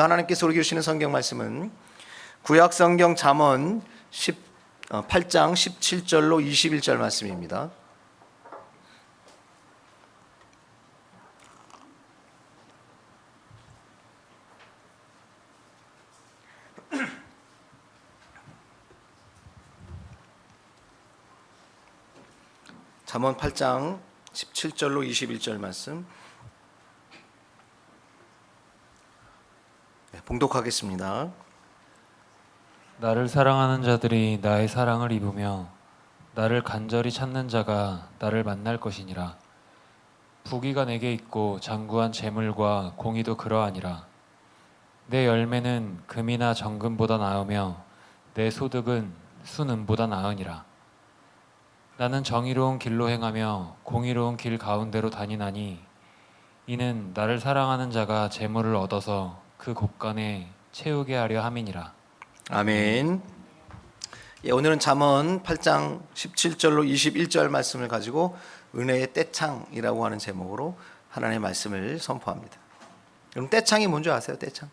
오늘 하나님께서 우리에게 주시는 성경 말씀은 구약 성경 잠언 8장 17절로 21절 말씀입니다. 잠언 8장 17절로 21절 말씀 봉독하겠습니다. 나를 사랑하는 자들이 나의 사랑을 입으며 나를 간절히 찾는 자가 나를 만날 것이니라. 부귀가 내게 있고 장구한 재물과 공의도 그러하니라. 내 열매는 금이나 정금보다 나으며 내 소득은 순은보다 나으니라. 나는 정의로운 길로 행하며 공의로운 길 가운데로 다니나니 이는 나를 사랑하는 자가 재물을 얻어서 그 곳간에 채우게 하려 함이니라. 아멘. 오늘은 잠언 8장 17절로 21절 말씀을 가지고 은혜의 떼창이라고 하는 제목으로 하나님의 말씀을 선포합니다. 그럼 떼창이 뭔지 아세요? 떼창?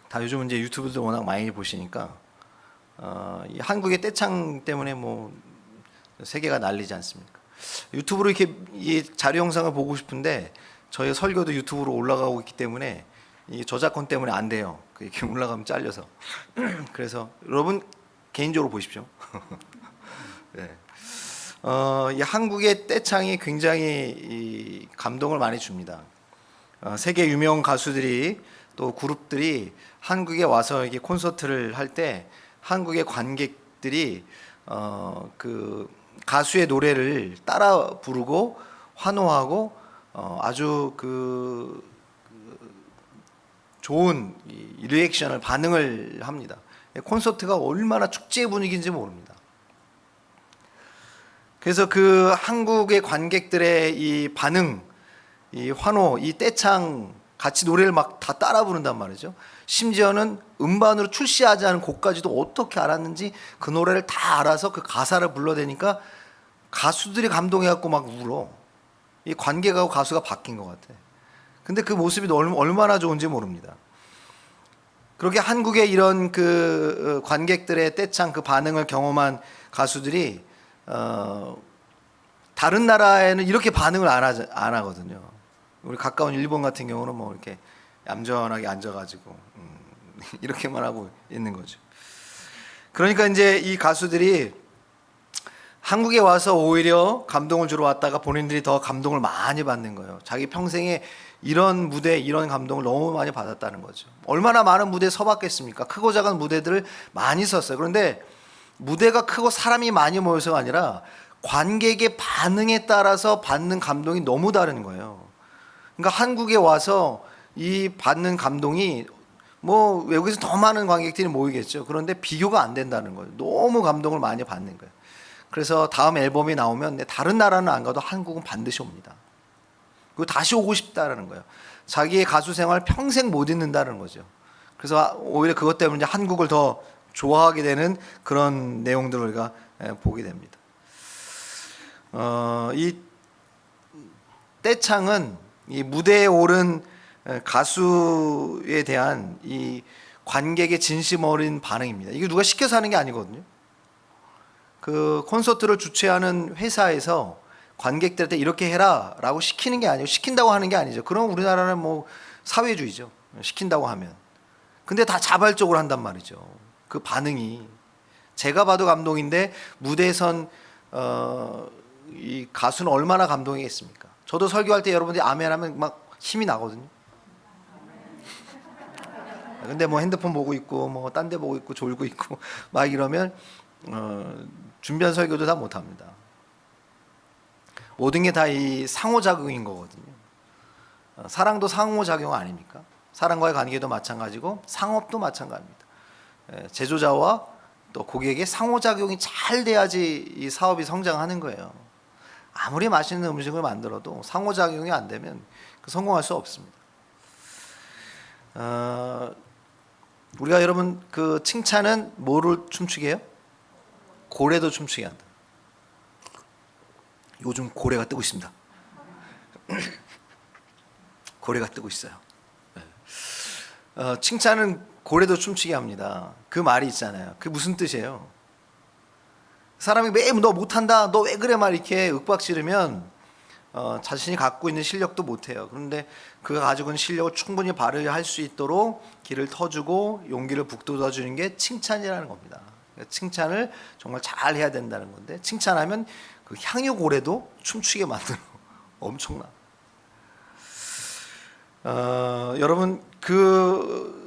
다 요즘은 이제 유튜브도 워낙 많이 보시니까 이 한국의 떼창 때문에 뭐 세계가 난리지 않습니까? 유튜브로 이렇게 이 자료 영상을 보고 싶은데 저희 설교도 유튜브로 올라가고 있기 때문에 이 저작권 때문에 안 돼요. 이렇게 올라가면 잘려서. 그래서 여러분 개인적으로 보십시오. 네. 이 한국의 떼창이 굉장히 이 감동을 많이 줍니다. 세계 유명 가수들이 또 그룹들이 한국에 와서 이렇게 콘서트를 할 때 한국의 관객들이 그 가수의 노래를 따라 부르고 환호하고 아주 좋은 리액션을 반응을 합니다. 콘서트가 얼마나 축제 분위기인지 모릅니다. 그래서 그 한국의 관객들의 이 반응, 이 환호, 이 떼창 같이 노래를 막 다 따라 부른단 말이죠. 심지어는 음반으로 출시하지 않은 곡까지도 어떻게 알았는지 그 노래를 다 알아서 그 가사를 불러대니까 가수들이 감동해갖고 막 울어. 이 관객하고 가수가 바뀐 것 같아. 근데 그 모습이 얼마나 좋은지 모릅니다. 그렇게 한국의 이런 그 관객들의 떼창 그 반응을 경험한 가수들이 다른 나라에는 이렇게 반응을 안 하거든요. 우리 가까운 일본 같은 경우는 뭐 이렇게 얌전하게 앉아가지고 이렇게만 하고 있는 거죠. 그러니까 이제 이 가수들이 한국에 와서 오히려 감동을 주러 왔다가 본인들이 더 감동을 많이 받는 거예요. 자기 평생에 이런 무대, 이런 감동을 너무 많이 받았다는 거죠. 얼마나 많은 무대에 서봤겠습니까? 크고 작은 무대들을 많이 섰어요. 그런데 무대가 크고 사람이 많이 모여서가 아니라 관객의 반응에 따라서 받는 감동이 너무 다른 거예요. 그러니까 한국에 와서 이 받는 감동이 뭐 외국에서 더 많은 관객들이 모이겠죠. 그런데 비교가 안 된다는 거예요. 너무 감동을 많이 받는 거예요. 그래서 다음 앨범이 나오면 다른 나라는 안 가도 한국은 반드시 옵니다. 그리고 다시 오고 싶다라는 거예요. 자기의 가수 생활 평생 못 잊는다는 거죠. 그래서 오히려 그것 때문에 한국을 더 좋아하게 되는 그런 내용들을 우리가 보게 됩니다. 이 떼창은 이 무대에 오른 가수에 대한 이 관객의 진심 어린 반응입니다. 이게 누가 시켜서 하는 게 아니거든요. 그 콘서트를 주최하는 회사에서 관객들한테 이렇게 해라 라고 시키는 게 아니고 시킨다고 하는 게 아니죠. 그럼 우리나라는 뭐 사회주의죠. 시킨다고 하면. 근데 다 자발적으로 한단 말이죠. 그 반응이 제가 봐도 감동인데 무대에 선 이 가수는 얼마나 감동이겠습니까? 저도 설교할 때 여러분들이 아멘 하면 막 힘이 나거든요. 근데 뭐 핸드폰 보고 있고 뭐 딴 데 보고 있고 졸고 있고 막 이러면 준비한 설교도 다 못합니다. 모든 게 다 이 상호작용인 거거든요. 사랑도 상호작용 아닙니까? 사랑과의 관계도 마찬가지고 상업도 마찬가지입니다. 제조자와 또 고객의 상호작용이 잘 돼야지 이 사업이 성장하는 거예요. 아무리 맛있는 음식을 만들어도 상호작용이 안 되면 성공할 수 없습니다. 우리가 여러분 그 칭찬은 뭐를 춤추게 해요? 고래도 춤추게 한다. 요즘 고래가 뜨고 있습니다. 고래가 뜨고 있어요. 칭찬은 고래도 춤추게 합니다. 그 말이 있잖아요. 그게 무슨 뜻이에요? 사람이 매일 너 못한다, 너 왜 그래 막 이렇게 윽박지르면 자신이 갖고 있는 실력도 못해요. 그런데 그가 가지고 있는 실력을 충분히 발휘할 수 있도록 길을 터주고 용기를 북돋아주는 게 칭찬이라는 겁니다. 칭찬을 정말 잘 해야 된다는 건데, 칭찬하면 그 향유고래도 춤추게 만들어. 엄청나. 여러분, 그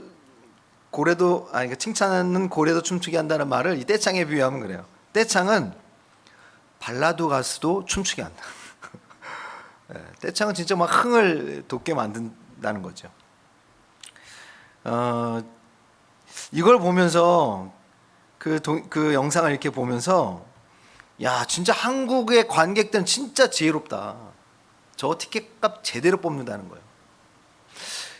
고래도 아니 칭찬하는 고래도 춤추게 한다는 말을 이 떼창에 비유하면 그래요. 떼창은 발라드 가수도 춤추게 한다. 떼창은 진짜 막 흥을 돋게 만든다는 거죠. 이걸 보면서 그 영상을 이렇게 보면서 야, 진짜 한국의 관객들은 진짜 지혜롭다. 저 티켓값 제대로 뽑는다는 거예요.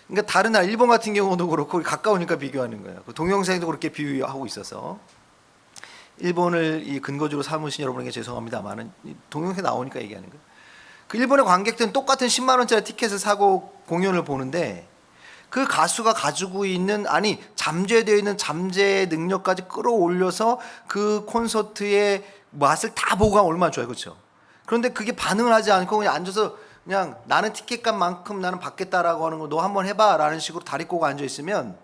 그러니까 다른 나라 일본 같은 경우도 그렇고 가까우니까 비교하는 거예요. 그 동영상에도 그렇게 비유하고 있어서 일본을 이 근거지로 삼으신 여러분에게 죄송합니다만은 동영상에 나오니까 얘기하는 거예요. 그 일본의 관객들은 똑같은 10만 원짜리 티켓을 사고 공연을 보는데 그 가수가 가지고 있는 잠재되어 있는 잠재 능력까지 끌어올려서 그 콘서트의 맛을 다 보고 가면 얼마나 좋아요, 그렇죠? 그런데 그게 반응을 하지 않고 그냥 앉아서 그냥 나는 티켓값만큼 나는 받겠다라고 하는 거 너 한번 해봐라는 식으로 다리 꼬고 앉아 있으면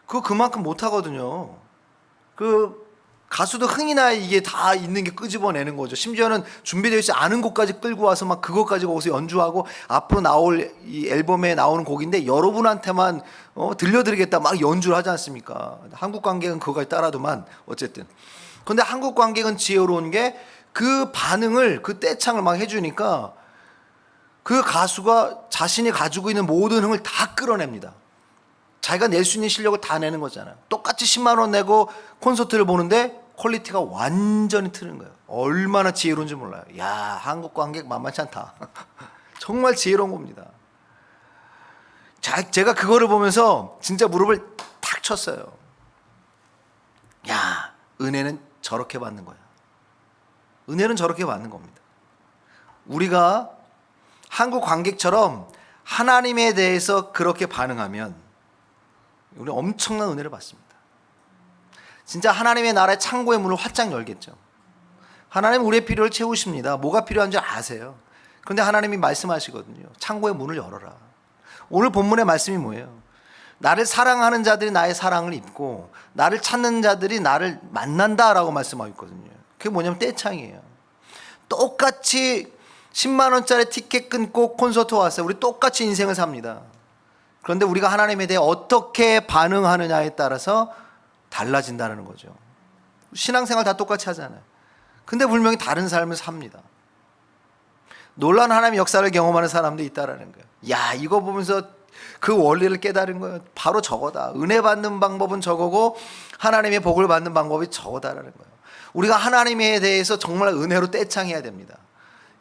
그만큼 못 하거든요. 그 가수도 흥이나 이게 다 있는 게 끄집어내는 거죠. 심지어는 준비되어 있지 않은 곡까지 끌고 와서 막 그것까지 거기서 연주하고 앞으로 나올 이 앨범에 나오는 곡인데 여러분한테만 들려드리겠다 막 연주를 하지 않습니까? 한국 관객은 그거까지 따라도만 어쨌든. 근데 한국 관객은 지혜로운 게 그 반응을 그 떼창을 막 해주니까 그 가수가 자신이 가지고 있는 모든 흥을 다 끌어냅니다. 자기가 낼 수 있는 실력을 다 내는 거잖아요. 똑같이 10만 원 내고 콘서트를 보는데 퀄리티가 완전히 틀린 거예요. 얼마나 지혜로운지 몰라요. 야, 한국 관객 만만치 않다. 정말 지혜로운 겁니다. 제가 그거를 보면서 진짜 무릎을 탁 쳤어요. 야, 은혜는 저렇게 받는 거야. 은혜는 저렇게 받는 겁니다. 우리가 한국 관객처럼 하나님에 대해서 그렇게 반응하면 우리 엄청난 은혜를 받습니다. 진짜 하나님의 나라의 창고의 문을 활짝 열겠죠. 하나님 우리의 필요를 채우십니다. 뭐가 필요한 줄 아세요. 그런데 하나님이 말씀하시거든요. 창고의 문을 열어라. 오늘 본문의 말씀이 뭐예요? 나를 사랑하는 자들이 나의 사랑을 입고 나를 찾는 자들이 나를 만난다라고 말씀하고 있거든요. 그게 뭐냐면 떼창이에요. 똑같이 10만 원짜리 티켓 끊고 콘서트 왔어요. 우리 똑같이 인생을 삽니다. 그런데 우리가 하나님에 대해 어떻게 반응하느냐에 따라서 달라진다는 거죠. 신앙생활 다 똑같이 하잖아요. 근데 분명히 다른 삶을 삽니다. 놀라운 하나님의 역사를 경험하는 사람도 있다라는 거예요. 야, 이거 보면서 그 원리를 깨달은 거예요. 바로 저거다. 은혜 받는 방법은 저거고 하나님의 복을 받는 방법이 저거다라는 거예요. 우리가 하나님에 대해서 정말 은혜로 떼창해야 됩니다.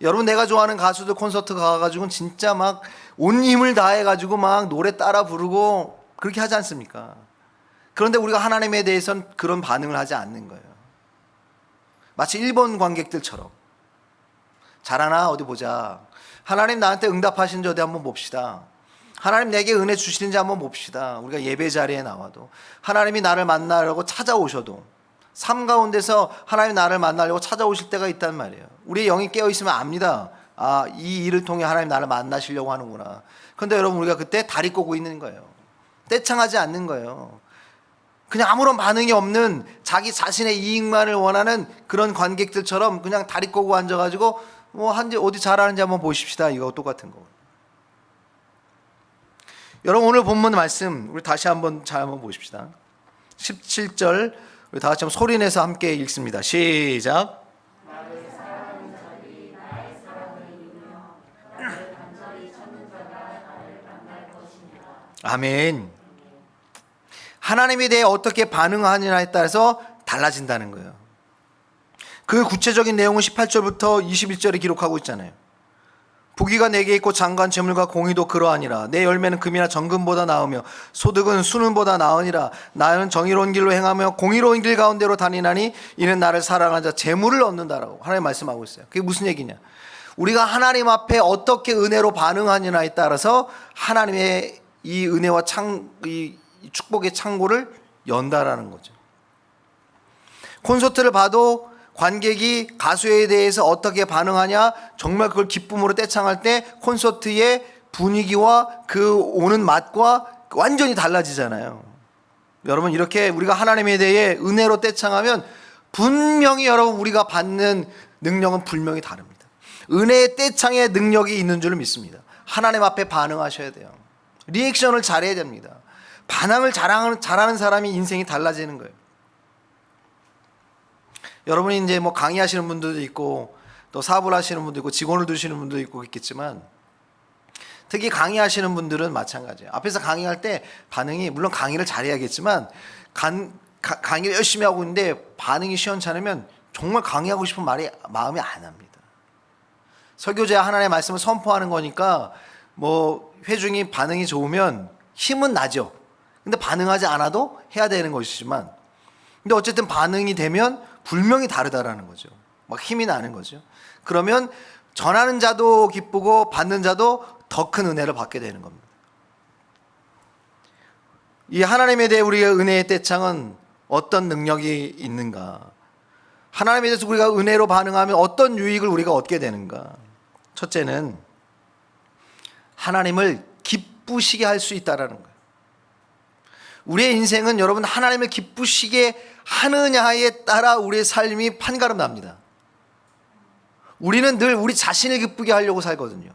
여러분, 내가 좋아하는 가수들 콘서트 가가지고는 진짜 막 온 힘을 다해가지고 막 노래 따라 부르고 그렇게 하지 않습니까? 그런데 우리가 하나님에 대해서는 그런 반응을 하지 않는 거예요. 마치 일본 관객들처럼. 잘하나 어디 보자. 하나님 나한테 응답하시는지 어디 한번 봅시다. 하나님 내게 은혜 주시는지 한번 봅시다. 우리가 예배 자리에 나와도 하나님이 나를 만나려고 찾아오셔도 삶 가운데서 하나님 나를 만나려고 찾아오실 때가 있단 말이에요. 우리의 영이 깨어있으면 압니다. 아, 이 일을 통해 하나님 나를 만나시려고 하는구나. 그런데 여러분, 우리가 그때 다리 꼬고 있는 거예요. 떼창하지 않는 거예요. 그냥 아무런 반응이 없는 자기 자신의 이익만을 원하는 그런 관객들처럼 그냥 다리 꼬고 앉아가지고 어디 잘하는지 한번 보십시다. 이거 똑같은 거. 여러분, 오늘 본문 말씀 우리 다시 한번 잘 한번 보십시다. 17절 우리 다 같이 한번 소리내서 함께 읽습니다. 시작. 아멘. 하나님에 대해 어떻게 반응하느냐에 따라서 달라진다는 거예요. 그 구체적인 내용은 18절부터 21절에 기록하고 있잖아요. 부귀가 내게 있고 장관 재물과 공의도 그러하니라. 내 열매는 금이나 정금보다 나으며 소득은 수는보다 나으니라. 나는 정의로운 길로 행하며 공의로운 길 가운데로 다니나니 이는 나를 사랑하는 자 재물을 얻는다라고 하나님 말씀하고 있어요. 그게 무슨 얘기냐? 우리가 하나님 앞에 어떻게 은혜로 반응하느냐에 따라서 하나님의 이 은혜와 이 축복의 창고를 연다라는 거죠. 콘서트를 봐도 관객이 가수에 대해서 어떻게 반응하냐, 정말 그걸 기쁨으로 떼창할 때 콘서트의 분위기와 그 오는 맛과 완전히 달라지잖아요. 여러분, 이렇게 우리가 하나님에 대해 은혜로 떼창하면 분명히 여러분 우리가 받는 능력은 분명히 다릅니다. 은혜의 떼창의 능력이 있는 줄 믿습니다. 하나님 앞에 반응하셔야 돼요. 리액션을 잘해야 됩니다. 반항을 잘하는 사람이 인생이 달라지는 거예요. 여러분이 이제 뭐 강의하시는 분들도 있고 또 사업을 하시는 분도 있고 직원을 두시는 분도 있고 있겠지만, 특히 강의하시는 분들은 마찬가지예요. 앞에서 강의할 때 반응이, 물론 강의를 잘해야겠지만 강의를 열심히 하고 있는데 반응이 시원찮으면 정말 강의하고 싶은 마음이 안 합니다. 설교자 하나님의 말씀을 선포하는 거니까 뭐 회중이 반응이 좋으면 힘은 나죠. 근데 반응하지 않아도 해야 되는 것이지만, 근데 어쨌든 반응이 되면 분명히 다르다라는 거죠. 막 힘이 나는 거죠. 그러면 전하는 자도 기쁘고 받는 자도 더 큰 은혜를 받게 되는 겁니다. 이 하나님에 대해 우리가 은혜의 떼창은 어떤 능력이 있는가? 하나님에 대해서 우리가 은혜로 반응하면 어떤 유익을 우리가 얻게 되는가? 첫째는 하나님을 기쁘시게 할 수 있다라는 거예요. 우리의 인생은 여러분 하나님을 기쁘시게 하느냐에 따라 우리의 삶이 판가름 납니다. 우리는 늘 우리 자신을 기쁘게 하려고 살거든요.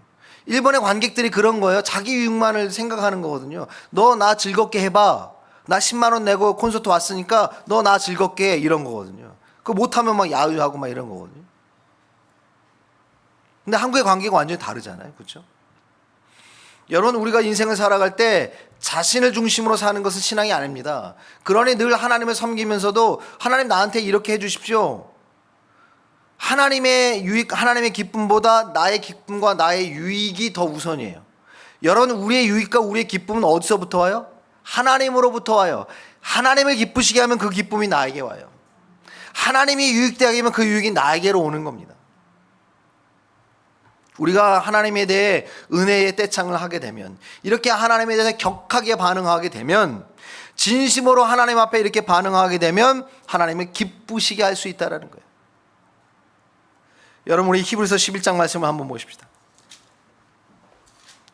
일본의 관객들이 그런 거예요. 자기 유익만을 생각하는 거거든요. 너 나 즐겁게 해봐. 나 10만 원 내고 콘서트 왔으니까 너 나 즐겁게 해. 이런 거거든요. 그거 못하면 막 야유하고 막 이런 거거든요. 근데 한국의 관객은 완전히 다르잖아요. 그렇죠? 여러분, 우리가 인생을 살아갈 때 자신을 중심으로 사는 것은 신앙이 아닙니다. 그러니 늘 하나님을 섬기면서도 하나님 나한테 이렇게 해주십시오. 하나님의 유익, 하나님의 기쁨보다 나의 기쁨과 나의 유익이 더 우선이에요. 여러분, 우리의 유익과 우리의 기쁨은 어디서부터 와요? 하나님으로부터 와요. 하나님을 기쁘시게 하면 그 기쁨이 나에게 와요. 하나님이 유익되게 하면 그 유익이 나에게로 오는 겁니다. 우리가 하나님에 대해 은혜의 떼창을 하게 되면, 이렇게 하나님에 대해서 격하게 반응하게 되면, 진심으로 하나님 앞에 이렇게 반응하게 되면 하나님을 기쁘시게 할 수 있다는 거예요. 여러분, 우리 히브리서 11장 말씀을 한번 보십시다.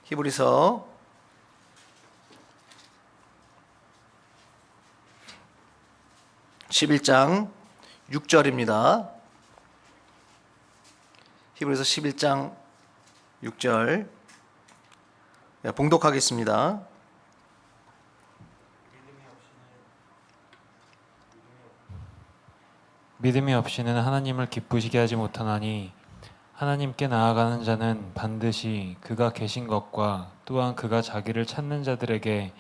히브리서 11장 6절입니다. 히브리서 11장 6절 봉독하겠습니다. 믿음이 없이는 하나님을 기쁘시게 하지 못하나니 하나님께 나아가는 자는 반드시 그가 계신 것과 또한 그가 자기를 찾는 자들에게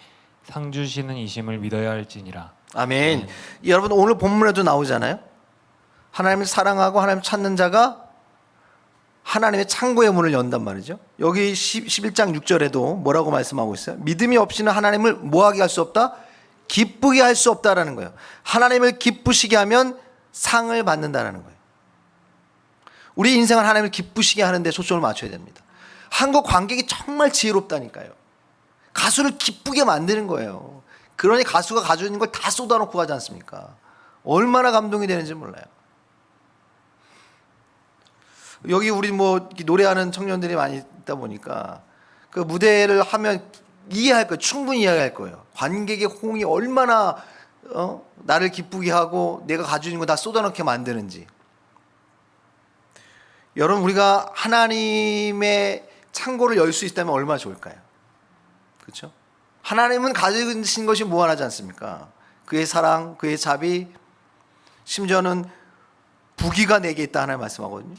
상 주시는 이심을 믿어야 할지니라. 아멘. 여러분, 오늘 본문에도 나오잖아요. 하나님을 사랑하고 하나님을 찾는 자가 하나님의 창고의 문을 연단 말이죠. 여기 11장 6절에도 뭐라고 말씀하고 있어요? 믿음이 없이는 하나님을 뭐하게 할 수 없다? 기쁘게 할 수 없다라는 거예요. 하나님을 기쁘시게 하면 상을 받는다라는 거예요. 우리 인생은 하나님을 기쁘시게 하는데 초점을 맞춰야 됩니다. 한국 관객이 정말 지혜롭다니까요. 가수를 기쁘게 만드는 거예요. 그러니 가수가 가지고 있는 걸 다 쏟아놓고 가지 않습니까? 얼마나 감동이 되는지 몰라요. 여기 우리 뭐 노래하는 청년들이 많이 있다 보니까 그 무대를 하면 이해할 거예요. 충분히 이해할 거예요. 관객의 호응이 얼마나 나를 기쁘게 하고 내가 가지고 있는 거 다 쏟아놓게 만드는지. 여러분, 우리가 하나님의 창고를 열 수 있다면 얼마나 좋을까요? 그렇죠? 하나님은 가지고 계신 것이 무한하지 않습니까? 그의 사랑, 그의 자비, 심지어는 부귀가 내게 있다 하나님 말씀하거든요.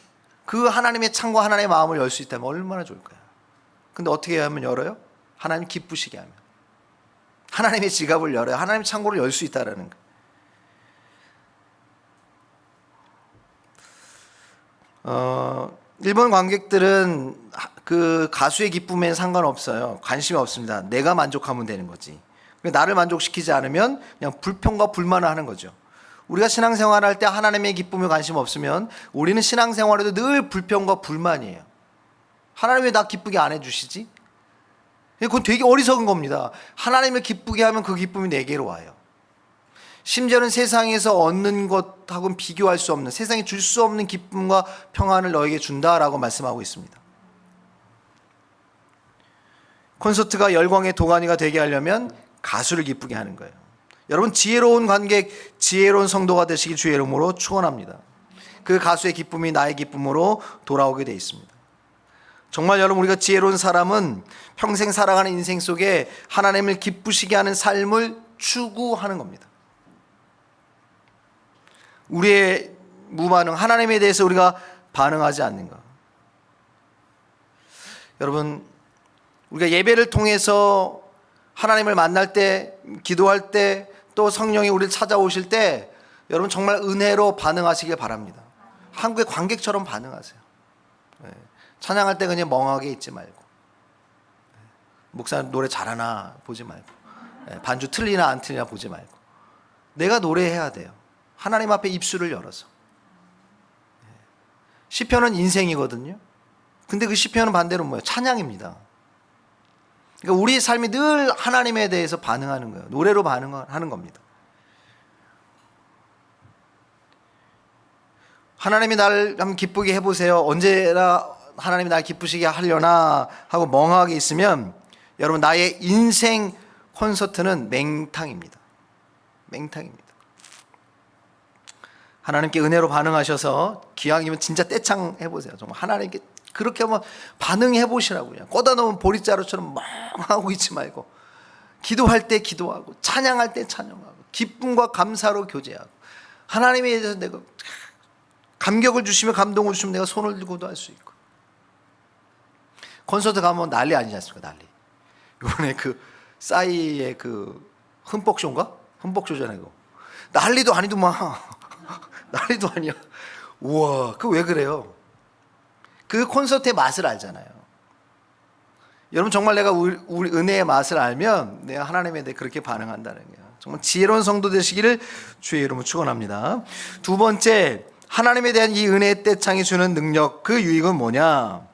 그 하나님의 창고, 하나님의 마음을 열 수 있다면 얼마나 좋을까요? 근데 어떻게 하면 열어요? 하나님 기쁘시게 하면. 하나님의 지갑을 열어요. 하나님의 창고를 열 수 있다는 거예요. 일본 관객들은 그 가수의 기쁨에는 상관없어요. 관심이 없습니다. 내가 만족하면 되는 거지. 나를 만족시키지 않으면 그냥 불평과 불만을 하는 거죠. 우리가 신앙생활 할 때 하나님의 기쁨에 관심 없으면 우리는 신앙생활에도 늘 불평과 불만이에요. 하나님 왜 나 기쁘게 안 해주시지? 그건 되게 어리석은 겁니다. 하나님을 기쁘게 하면 그 기쁨이 내게로 와요. 심지어는 세상에서 얻는 것하고는 비교할 수 없는, 세상에 줄 수 없는 기쁨과 평안을 너에게 준다라고 말씀하고 있습니다. 콘서트가 열광의 도가니가 되게 하려면 가수를 기쁘게 하는 거예요. 여러분, 지혜로운 관객, 지혜로운 성도가 되시길 주의 이름으로 축원합니다. 그 가수의 기쁨이 나의 기쁨으로 돌아오게 되어 있습니다. 정말 여러분, 우리가 지혜로운 사람은 평생 살아가는 인생 속에 하나님을 기쁘시게 하는 삶을 추구하는 겁니다. 우리의 무반응, 하나님에 대해서 우리가 반응하지 않는가. 여러분, 우리가 예배를 통해서 하나님을 만날 때, 기도할 때, 또 성령이 우리를 찾아오실 때 여러분 정말 은혜로 반응하시길 바랍니다. 한국의 관객처럼 반응하세요. 찬양할 때 그냥 멍하게 있지 말고, 목사님 노래 잘하나 보지 말고, 반주 틀리나 안 틀리나 보지 말고, 내가 노래해야 돼요. 하나님 앞에 입술을 열어서. 시편은 인생이거든요. 근데 그 시편은 반대로 뭐예요? 찬양입니다. 그러니까 우리의 삶이 늘 하나님에 대해서 반응하는 거예요. 노래로 반응하는 겁니다. 하나님이 나를 한번 기쁘게 해보세요. 언제나 하나님이 나를 기쁘시게 하려나 하고 멍하게 있으면 여러분, 나의 인생 콘서트는 맹탕입니다. 맹탕입니다. 하나님께 은혜로 반응하셔서 기왕이면 진짜 떼창 해보세요. 정말 하나님께 그렇게 한번 반응해 보시라고요. 꽂아 놓은 보릿자루처럼 멍하고 있지 말고, 기도할 때 기도하고, 찬양할 때 찬양하고, 기쁨과 감사로 교제하고, 하나님에 대해서 내가 감격을 주시면, 감동을 주시면 내가 손을 들고도 할 수 있고. 콘서트 가면 난리 아니지 않습니까? 난리. 이번에 그 싸이의 그 흠뻑쇼인가? 흠뻑쇼잖아요. 이거. 난리도 아니더만. 난리도 아니야. 우와, 그 왜 그래요? 그 콘서트의 맛을 알잖아요. 여러분, 정말 내가 우리 은혜의 맛을 알면 내가 하나님에 대해 그렇게 반응한다는 거예요. 정말 지혜로운 성도 되시기를 주의 이름으로 축원합니다. 두 번째, 하나님에 대한 이 은혜의 떼창이 주는 능력, 그 유익은 뭐냐?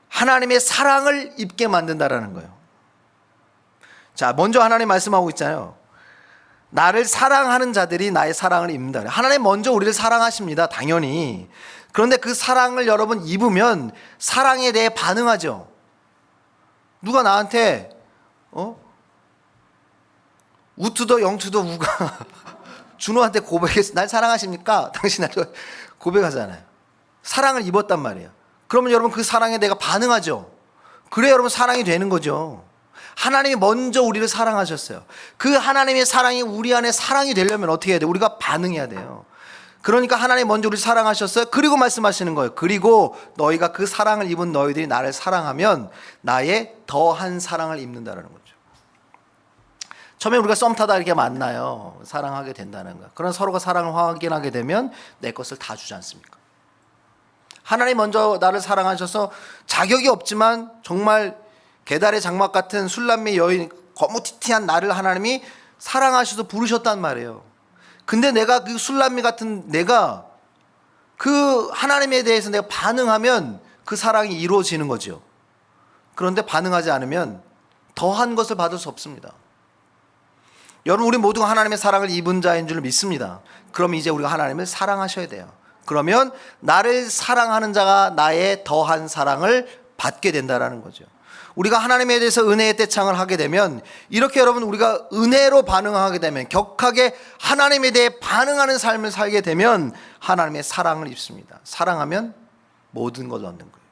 하나님의 사랑을 입게 만든다라는 거예요. 자, 먼저 하나님 말씀하고 있잖아요. 나를 사랑하는 자들이 나의 사랑을 입는다. 하나님 먼저 우리를 사랑하십니다. 당연히. 그런데 그 사랑을 여러분 입으면 사랑에 대해 반응하죠. 누가 나한테 우투더 영투더 우가 준호한테 고백했어. 날 사랑하십니까? 당신 날 고백하잖아요. 사랑을 입었단 말이에요. 그러면 여러분 그 사랑에 내가 반응하죠. 그래 여러분 사랑이 되는 거죠. 하나님이 먼저 우리를 사랑하셨어요. 그 하나님의 사랑이 우리 안에 사랑이 되려면 어떻게 해야 돼요? 우리가 반응해야 돼요. 그러니까 하나님 먼저 우리를 사랑하셨어요. 그리고 말씀하시는 거예요. 그리고 너희가 그 사랑을 입은 너희들이 나를 사랑하면 나의 더한 사랑을 입는다는 거죠. 처음에 우리가 썸 타다 이렇게 만나요. 사랑하게 된다는 거예요. 그런 서로가 사랑을 확인하게 되면 내 것을 다 주지 않습니까? 하나님 먼저 나를 사랑하셔서 자격이 없지만 정말 계달의 장막 같은 술람미 여인, 거무튀튀한 나를 하나님이 사랑하셔서 부르셨단 말이에요. 근데 내가 그 술람미 같은 내가 그 하나님에 대해서 내가 반응하면 그 사랑이 이루어지는 거죠. 그런데 반응하지 않으면 더한 것을 받을 수 없습니다. 여러분, 우리 모두가 하나님의 사랑을 입은 자인 줄 믿습니다. 그럼 이제 우리가 하나님을 사랑하셔야 돼요. 그러면 나를 사랑하는 자가 나의 더한 사랑을 받게 된다는 거죠. 우리가 하나님에 대해서 은혜의 떼창을 하게 되면 이렇게 여러분 우리가 은혜로 반응하게 되면 격하게 하나님에 대해 반응하는 삶을 살게 되면 하나님의 사랑을 입습니다. 사랑하면 모든 걸 얻는 거예요.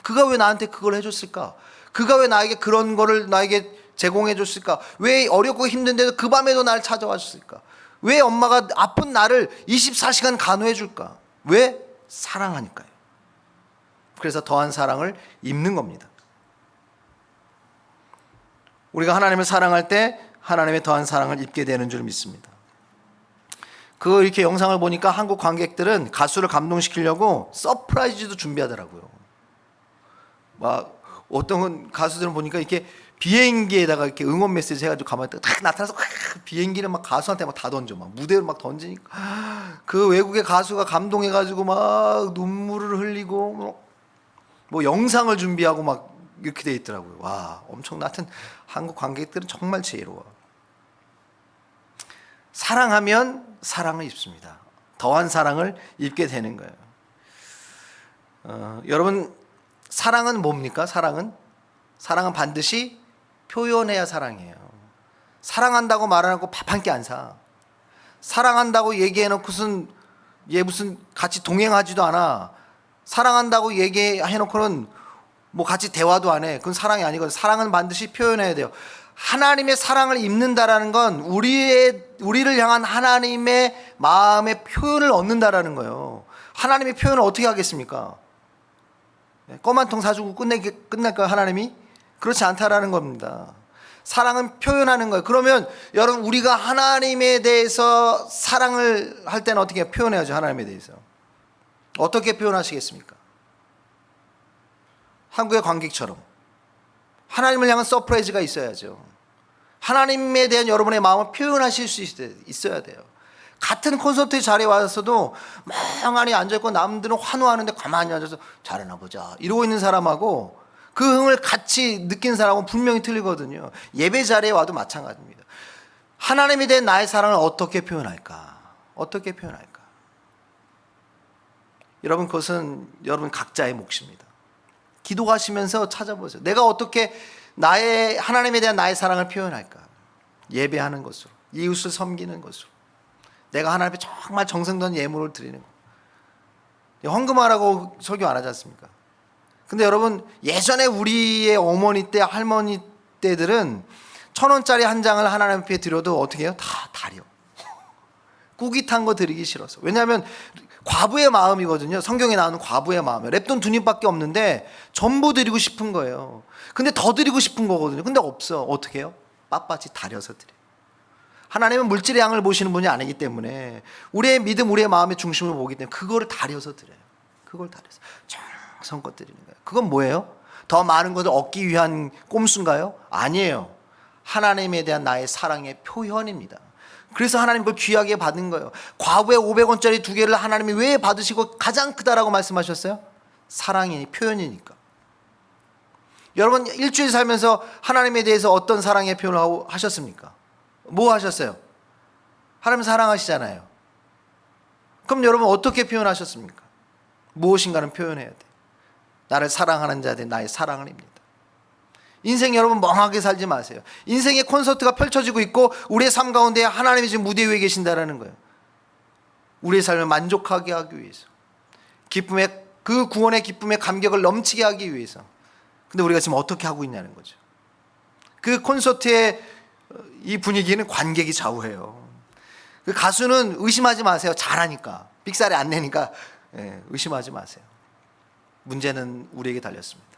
그가 왜 나한테 그걸 해줬을까? 그가 왜 나에게 그런 거를 나에게 제공해 줬을까? 왜 어렵고 힘든데도 그 밤에도 나를 찾아와 줬을까? 왜 엄마가 아픈 나를 24시간 간호해 줄까? 왜? 사랑하니까요. 그래서 더한 사랑을 입는 겁니다. 우리가 하나님을 사랑할 때 하나님의 더한 사랑을 입게 되는 줄 믿습니다. 그 이렇게 영상을 보니까 한국 관객들은 가수를 감동시키려고 서프라이즈도 준비하더라고요. 막 어떤 가수들은 보니까 이렇게 비행기에다가 이렇게 응원 메시지 해가지고 가만히 딱 나타나서 비행기를 막 가수한테 막 다 던져, 막 무대를 막 던지니까 그 외국의 가수가 감동해가지고 막 눈물을 흘리고 뭐 영상을 준비하고 막 이렇게 돼 있더라고요. 와, 엄청나. 하여튼 한국 관객들은 정말 지혜로워. 사랑하면 사랑을 입습니다. 더한 사랑을 입게 되는 거예요. 여러분, 사랑은 뭡니까? 사랑은 반드시 표현해야 사랑이에요. 사랑한다고 말 안 하고 밥 한 끼 안 사. 사랑한다고 얘기해놓고선 얘 무슨 같이 동행하지도 않아. 사랑한다고 얘기해놓고는 뭐 같이 대화도 안 해. 그건 사랑이 아니거든. 사랑은 반드시 표현해야 돼요. 하나님의 사랑을 입는다라는 건 우리를 향한 하나님의 마음의 표현을 얻는다라는 거예요. 하나님의 표현을 어떻게 하겠습니까? 껌 한 통 사주고 끝낼까요, 하나님이? 그렇지 않다라는 겁니다. 사랑은 표현하는 거예요. 그러면 여러분, 우리가 하나님에 대해서 사랑을 할 때는 어떻게 표현해야죠? 하나님에 대해서 어떻게 표현하시겠습니까? 한국의 관객처럼 하나님을 향한 서프라이즈가 있어야죠. 하나님에 대한 여러분의 마음을 표현하실 수 있어야 돼요. 같은 콘서트 자리에 와서도 멍하니 앉아있고 남들은 환호하는데 가만히 앉아서 잘하나 보자 이러고 있는 사람하고 그 흥을 같이 느낀 사람은 분명히 틀리거든요. 예배 자리에 와도 마찬가지입니다. 하나님에 대한 나의 사랑을 어떻게 표현할까? 어떻게 표현할까? 여러분, 그것은 여러분 각자의 몫입니다. 기도하시면서 찾아보세요. 내가 어떻게 하나님에 대한 나의 사랑을 표현할까? 예배하는 것으로, 이웃을 섬기는 것으로, 내가 하나님 앞에 정말 정성된 예물을 드리는 것. 헌금하라고 설교 안 하지 않습니까? 근데 여러분, 예전에 우리의 어머니 때, 할머니 때들은 1,000원짜리 한 장을 하나님 앞에 드려도 어떻게 해요? 다 다려. 꾸깃한 거 드리기 싫어서. 왜냐하면 과부의 마음이거든요. 성경에 나오는 과부의 마음이에요. 랩돈 2입밖에 없는데 전부 드리고 싶은 거예요. 근데 더 드리고 싶은 거거든요. 근데 없어. 어떻게 해요? 빳빳이 다려서 드려요. 하나님은 물질의 양을 보시는 분이 아니기 때문에 우리의 믿음, 우리의 마음의 중심을 보기 때문에 그거를 다려서 드려요. 그걸 다려서 정성껏 드리는 거예요. 그건 뭐예요? 더 많은 것을 얻기 위한 꼼수인가요? 아니에요. 하나님에 대한 나의 사랑의 표현입니다. 그래서 하나님 그걸 귀하게 받은 거예요. 과부의 500원짜리 2개를 하나님이 왜 받으시고 가장 크다라고 말씀하셨어요? 사랑이 표현이니까. 여러분, 일주일 살면서 하나님에 대해서 어떤 사랑의 표현을 하셨습니까? 뭐 하셨어요? 하나님 사랑하시잖아요. 그럼 여러분 어떻게 표현하셨습니까? 무엇인가는 표현해야 돼. 나를 사랑하는 자들 나의 사랑을 입니다. 인생 여러분 멍하게 살지 마세요. 인생의 콘서트가 펼쳐지고 있고 우리의 삶 가운데 하나님이 지금 무대 위에 계신다라는 거예요. 우리의 삶을 만족하게 하기 위해서, 그 구원의 기쁨의 감격을 넘치게 하기 위해서. 근데 우리가 지금 어떻게 하고 있냐는 거죠. 그 콘서트의 이 분위기는 관객이 좌우해요. 그 가수는 의심하지 마세요. 잘하니까, 삑사리 안 내니까 의심하지 마세요. 문제는 우리에게 달렸습니다.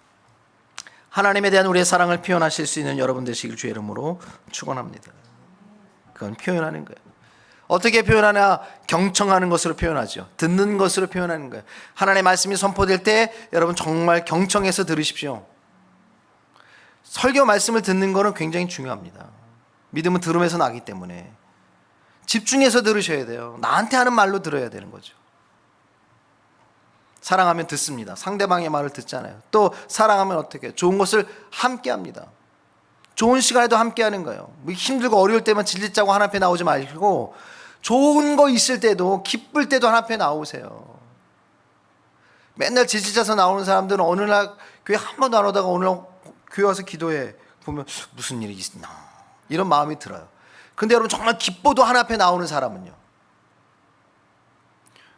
하나님에 대한 우리의 사랑을 표현하실 수 있는 여러분 되시길 주의 이름으로 축원합니다. 그건 표현하는 거예요. 어떻게 표현하냐? 경청하는 것으로 표현하죠. 듣는 것으로 표현하는 거예요. 하나님의 말씀이 선포될 때 여러분 정말 경청해서 들으십시오. 설교 말씀을 듣는 것은 굉장히 중요합니다. 믿음은 들음에서 나기 때문에 집중해서 들으셔야 돼요. 나한테 하는 말로 들어야 되는 거죠. 사랑하면 듣습니다. 상대방의 말을 듣잖아요. 또 사랑하면 어떻게 해요? 좋은 것을 함께 합니다. 좋은 시간에도 함께 하는 거예요. 뭐 힘들고 어려울 때만 질질 짜고 하나님 앞에 나오지 마시고 좋은 거 있을 때도, 기쁠 때도 하나님 앞에 나오세요. 맨날 질질 짜서 나오는 사람들은 어느 날 교회 한 번도 안 오다가 오늘 교회 와서 기도해 보면 무슨 일이 있나 이런 마음이 들어요. 근데 여러분 정말 기뻐도 하나님 앞에 나오는 사람은요,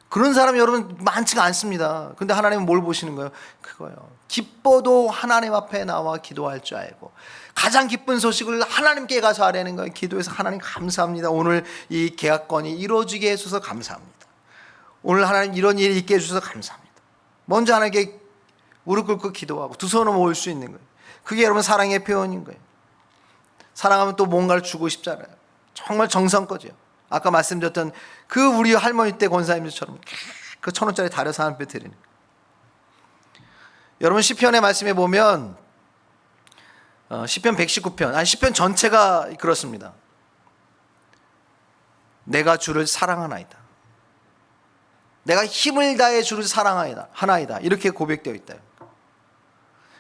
그런 사람이 여러분 많지가 않습니다. 근데 하나님은 뭘 보시는 거예요? 그거요. 기뻐도 하나님 앞에 나와 기도할 줄 알고 가장 기쁜 소식을 하나님께 가서 아뢰는 거예요. 기도해서 하나님 감사합니다. 오늘 이 계약건이 이루어지게 해주셔서 감사합니다. 오늘 하나님 이런 일이 있게 해주셔서 감사합니다. 먼저 하나님께 무릎 꿇고 기도하고 두 손을 모을 수 있는 거예요. 그게 여러분 사랑의 표현인 거예요. 사랑하면 또 뭔가를 주고 싶잖아요. 정말 정성껏이요. 아까 말씀드렸던 그 우리 할머니 때 권사님들처럼 그 1,000원짜리 다려서 하나님 앞에 드리는 거예요. 여러분 시편의 말씀에 보면 시편 119편, 시편 전체가 그렇습니다. 내가 주를 사랑하나이다. 내가 힘을 다해 주를 사랑하나이다. 이렇게 고백되어 있다.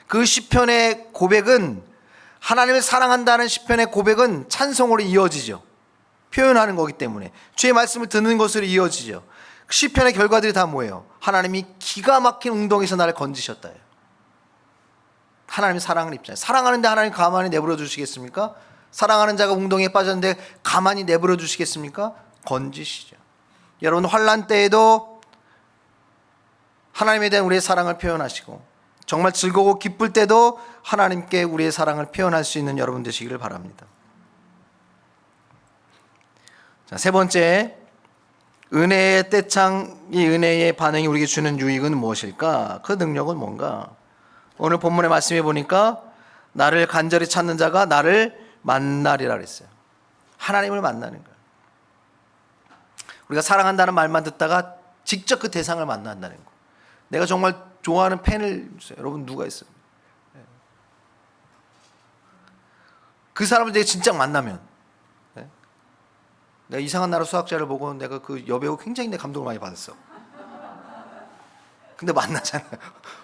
그 시편의 고백은, 하나님을 사랑한다는 시편의 고백은 찬송으로 이어지죠. 표현하는 거기 때문에 주의 말씀을 듣는 것으로 이어지죠. 시편의 결과들이 다 뭐예요? 하나님이 기가 막힌 웅덩이에서 나를 건지셨다. 하나님이 사랑을 입잖아요. 사랑하는데 하나님 가만히 내버려 두시겠습니까? 사랑하는 자가 웅덩이에 빠졌는데 가만히 내버려 두시겠습니까? 건지시죠. 여러분, 환난 때에도 하나님에 대한 우리의 사랑을 표현하시고, 정말 즐거워 기쁠 때도 하나님께 우리의 사랑을 표현할 수 있는 여러분 되시기를 바랍니다. 자, 세 번째, 은혜의 떼창, 이 은혜의 반응이 우리에게 주는 유익은 무엇일까? 그 능력은 뭔가? 오늘 본문의 말씀에 보니까 나를 간절히 찾는 자가 나를 만나리라 그랬어요. 하나님을 만나는 거예요. 우리가 사랑한다는 말만 듣다가 직접 그 대상을 만난다는 거. 내가 정말 좋아하는 팬을 주세요. 여러분 누가 있어요? 그 사람을 내가 진짜 만나면, 내가 이상한 나라 수학자를 보고 내가 그 여배우 굉장히 내 감동을 많이 받았어. 근데 만나잖아요.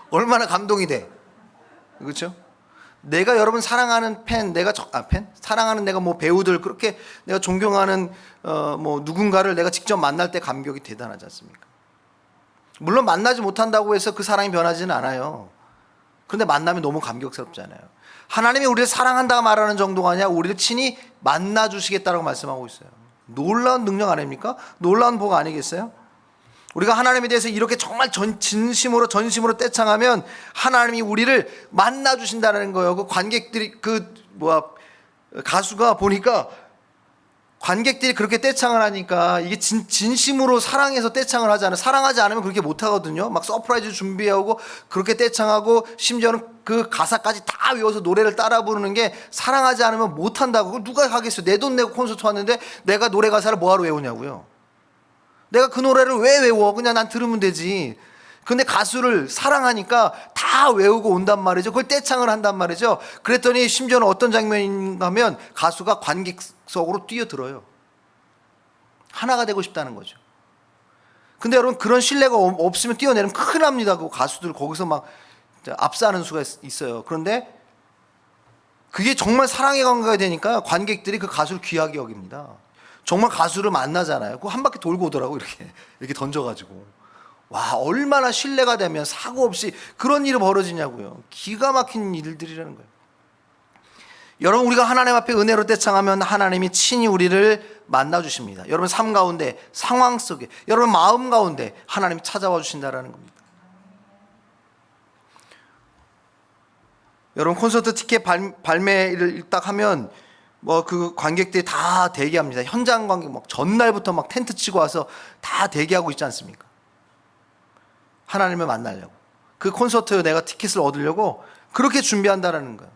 얼마나 감동이 돼. 그렇죠? 내가 여러분 사랑하는 팬, 사랑하는 내가 뭐 배우들, 그렇게 내가 존경하는 뭐 누군가를 내가 직접 만날 때 감격이 대단하지 않습니까? 물론 만나지 못한다고 해서 그 사랑이 변하지는 않아요. 그런데 만나면 너무 감격스럽잖아요. 하나님이 우리를 사랑한다 말하는 정도가 아니라 우리를 친히 만나 주시겠다라고 말씀하고 있어요. 놀라운 능력 아닙니까? 놀라운 복 아니겠어요? 우리가 하나님에 대해서 이렇게 정말 진심으로 전심으로 떼창하면 하나님이 우리를 만나 주신다는 거예요. 그 관객들이 가수가 보니까 관객들이 그렇게 떼창을 하니까 이게 진심으로 사랑해서 떼창을 하잖아요. 사랑하지 않으면 그렇게 못 하거든요. 막 서프라이즈 준비하고 그렇게 떼창하고 심지어는 그 가사까지 다 외워서 노래를 따라 부르는 게 사랑하지 않으면 못 한다고. 그걸 누가 하겠어요? 내 돈 내고 콘서트 왔는데 내가 노래 가사를 뭐하러 외우냐고요. 내가 그 노래를 왜 외워? 그냥 난 들으면 되지. 근데 가수를 사랑하니까 다 외우고 온단 말이죠. 그걸 떼창을 한단 말이죠. 그랬더니 심지어는 어떤 장면인가 하면 가수가 관객석으로 뛰어들어요. 하나가 되고 싶다는 거죠. 근데 여러분, 그런 신뢰가 없으면 뛰어내리면 큰일 납니다. 그 가수들 거기서 막 압사하는 수가 있어요. 그런데 그게 정말 사랑의 관계가 되니까 관객들이 그 가수를 귀하게 여깁니다. 정말 가수를 만나잖아요. 그거 한 바퀴 돌고 오더라고, 이렇게 던져가지고. 와, 얼마나 신뢰가 되면 사고 없이 그런 일이 벌어지냐고요. 기가 막힌 일들이라는 거예요. 여러분, 우리가 하나님 앞에 은혜로 떼창하면 하나님이 친히 우리를 만나 주십니다. 여러분 삶 가운데, 상황 속에, 여러분 마음 가운데 하나님이 찾아와 주신다라는 겁니다. 여러분, 콘서트 티켓 발매를 딱 하면 그 관객들이 다 대기합니다. 현장 관객 전날부터 막 텐트 치고 와서 다 대기하고 있지 않습니까? 하나님을 만나려고, 그 콘서트 내가 티켓을 얻으려고 그렇게 준비한다라는 거예요.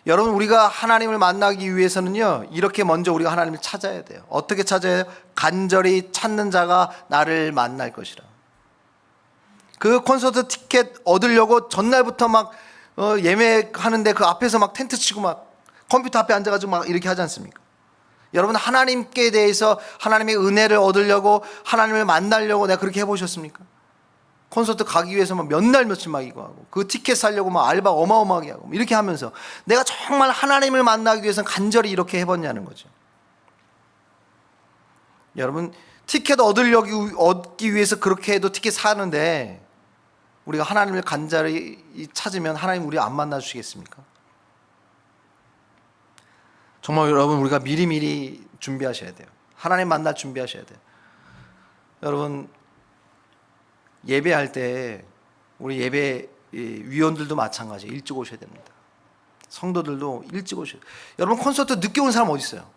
여러분, 우리가 하나님을 만나기 위해서는요, 이렇게 먼저 우리가 하나님을 찾아야 돼요. 어떻게 찾아야 돼요? 간절히 찾는 자가 나를 만날 것이라. 그 콘서트 티켓 얻으려고 전날부터 막 예매하는데 그 앞에서 막 텐트 치고 막 컴퓨터 앞에 앉아가지고 막 이렇게 하지 않습니까? 여러분, 하나님께 대해서 하나님의 은혜를 얻으려고, 하나님을 만나려고 내가 그렇게 해보셨습니까? 콘서트 가기 위해서 몇 날 며칠 막 이거 하고, 그 티켓 살려고 막 알바 어마어마하게 하고 이렇게 하면서 내가 정말 하나님을 만나기 위해서는 간절히 이렇게 해봤냐는 거죠. 여러분, 티켓 얻기 위해서 그렇게 해도 티켓 사는데 우리가 하나님을 간절히 찾으면 하나님 우리 안 만나 주시겠습니까? 정말 여러분, 우리가 미리미리 준비하셔야 돼요. 하나님 만날 준비하셔야 돼요. 여러분, 예배할 때 우리 예배 위원들도 마찬가지, 일찍 오셔야 됩니다. 성도들도 일찍 오셔야 돼요. 여러분, 콘서트 늦게 온 사람 어디 있어요?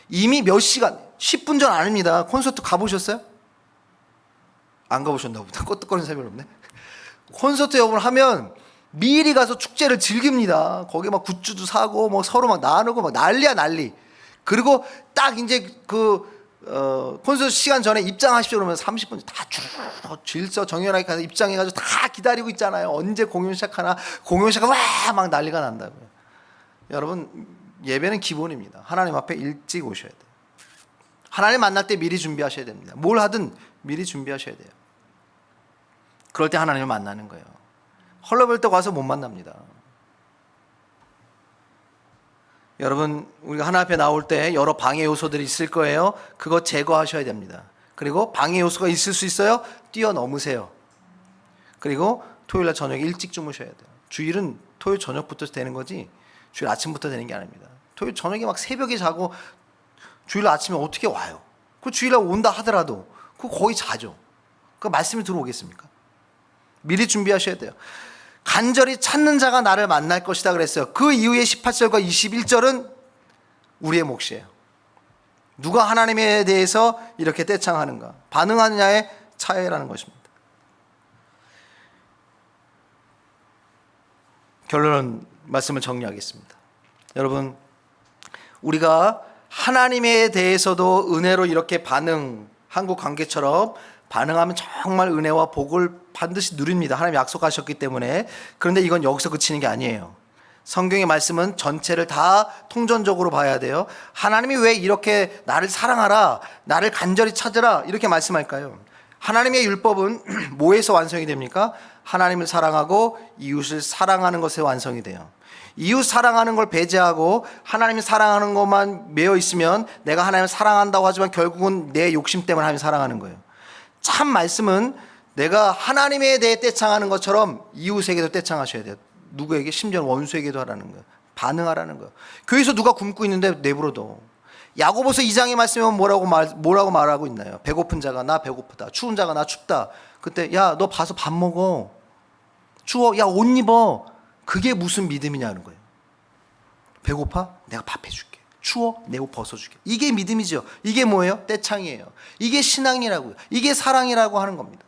이미 몇 시간, 10분 전 아닙니다. 콘서트 가보셨어요? 안 가보셨나 보다. 꺼떡거리는 사람이 없네. 콘서트 여러분 하면 미리 가서 축제를 즐깁니다. 거기 막 굿즈도 사고 뭐 서로 막 나누고 막 난리야 난리. 그리고 딱 이제 콘서트 시간 전에 입장하십시오 그러면 30분 다 질서 정연하게 가서 입장해가지고 다 기다리고 있잖아요. 언제 공연 시작하나, 공연 시작하면 와 막 난리가 난다고요. 여러분, 예배는 기본입니다. 하나님 앞에 일찍 오셔야 돼요. 하나님 만날 때 미리 준비하셔야 됩니다. 뭘 하든 미리 준비하셔야 돼요. 그럴 때 하나님을 만나는 거예요. 헐레벌떡 와서 못 만납니다. 여러분, 우리가 하나님 앞에 나올 때 여러 방해 요소들이 있을 거예요. 그거 제거하셔야 됩니다. 그리고 방해 요소가 있을 수 있어요. 뛰어넘으세요. 그리고 토요일날 저녁에 일찍 주무셔야 돼요. 주일은 토요일 저녁부터 되는 거지 주일 아침부터 되는 게 아닙니다. 토요일 저녁에 막 새벽에 자고 주일 아침에 어떻게 와요? 그 주일날 온다 하더라도 그거 거의 자죠. 그 말씀이 들어오겠습니까? 미리 준비하셔야 돼요. 간절히 찾는 자가 나를 만날 것이다 그랬어요. 그 이후에 18절과 21절은 우리의 몫이에요. 누가 하나님에 대해서 이렇게 떼창하는가? 반응하느냐의 차이라는 것입니다. 결론 말씀을 정리하겠습니다. 여러분, 우리가 하나님에 대해서도 은혜로 이렇게 한국 관계처럼 반응하면 정말 은혜와 복을 반드시 누립니다. 하나님 약속하셨기 때문에. 그런데 이건 여기서 그치는 게 아니에요. 성경의 말씀은 전체를 다 통전적으로 봐야 돼요. 하나님이 왜 이렇게 나를 사랑하라, 나를 간절히 찾으라 이렇게 말씀할까요? 하나님의 율법은 뭐에서 완성이 됩니까? 하나님을 사랑하고 이웃을 사랑하는 것에 완성이 돼요. 이웃 사랑하는 걸 배제하고 하나님을 사랑하는 것만 매여 있으면 내가 하나님을 사랑한다고 하지만 결국은 내 욕심 때문에 하나님을 사랑하는 거예요. 참 말씀은 내가 하나님에 대해 떼창하는 것처럼 이웃에게도 떼창하셔야 돼요. 누구에게? 심지어 원수에게도 하라는 거예요. 반응하라는 거예요. 교회에서 누가 굶고 있는데 내버려둬. 야고보서 2장의 말씀에 뭐라고 말하고 있나요? 배고픈 자가 나 배고프다. 추운 자가 나 춥다. 그때 야 너 봐서 밥 먹어. 추워. 야 옷 입어. 그게 무슨 믿음이냐는 거예요. 배고파? 내가 밥 해줄게. 추워? 내 옷 벗어줄게. 이게 믿음이죠. 이게 뭐예요? 떼창이에요. 이게 신앙이라고요. 이게 사랑이라고 하는 겁니다.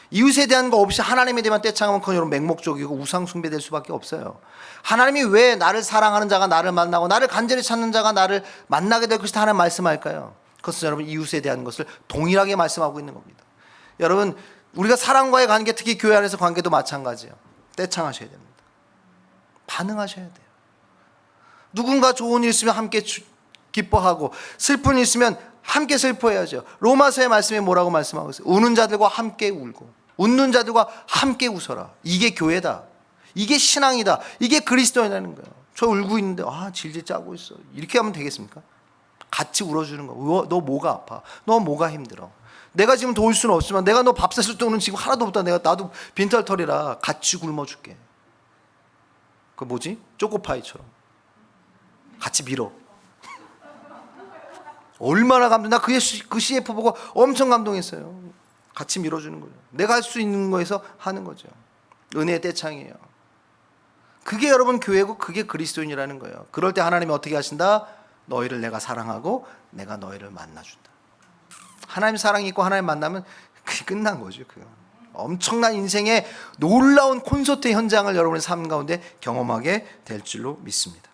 이웃에 대한 거 없이 하나님에 대한 떼창하면 그건 여러분 맹목적이고 우상 숭배될 수밖에 없어요. 하나님이 왜 나를 사랑하는 자가 나를 만나고 나를 간절히 찾는 자가 나를 만나게 될 것이다 하는 말씀할까요? 그것은 여러분 이웃에 대한 것을 동일하게 말씀하고 있는 겁니다. 여러분, 우리가 사랑과의 관계, 특히 교회 안에서 관계도 마찬가지예요. 떼창하셔야 됩니다. 반응하셔야 돼요. 누군가 좋은 일 있으면 함께 기뻐하고 슬픈 일 있으면 함께 슬퍼해야죠. 로마서의 말씀에 뭐라고 말씀하고 있어요? 우는 자들과 함께 울고 웃는 자들과 함께 웃어라. 이게 교회다. 이게 신앙이다. 이게 그리스도인이라는 거예요. 저 울고 있는데 질질 짜고 있어. 이렇게 하면 되겠습니까? 같이 울어주는 거. 너 뭐가 아파? 너 뭐가 힘들어? 내가 지금 도울 수는 없지만 내가 너 밥 사줄 돈은 지금 하나도 없다. 나도 빈털털이라 같이 굶어줄게. 그 뭐지? 초코파이처럼 같이 밀어. 얼마나 나 그 CF 보고 엄청 감동했어요. 같이 밀어주는 거예요. 내가 할 수 있는 거에서 하는 거죠. 은혜의 떼창이에요. 그게 여러분 교회고 그게 그리스도인이라는 거예요. 그럴 때 하나님이 어떻게 하신다? 너희를 내가 사랑하고 내가 너희를 만나준다. 하나님 사랑이 있고 하나님 만나면 그게 끝난 거죠. 그거. 엄청난 인생의 놀라운 콘서트 현장을 여러분의 삶 가운데 경험하게 될 줄로 믿습니다.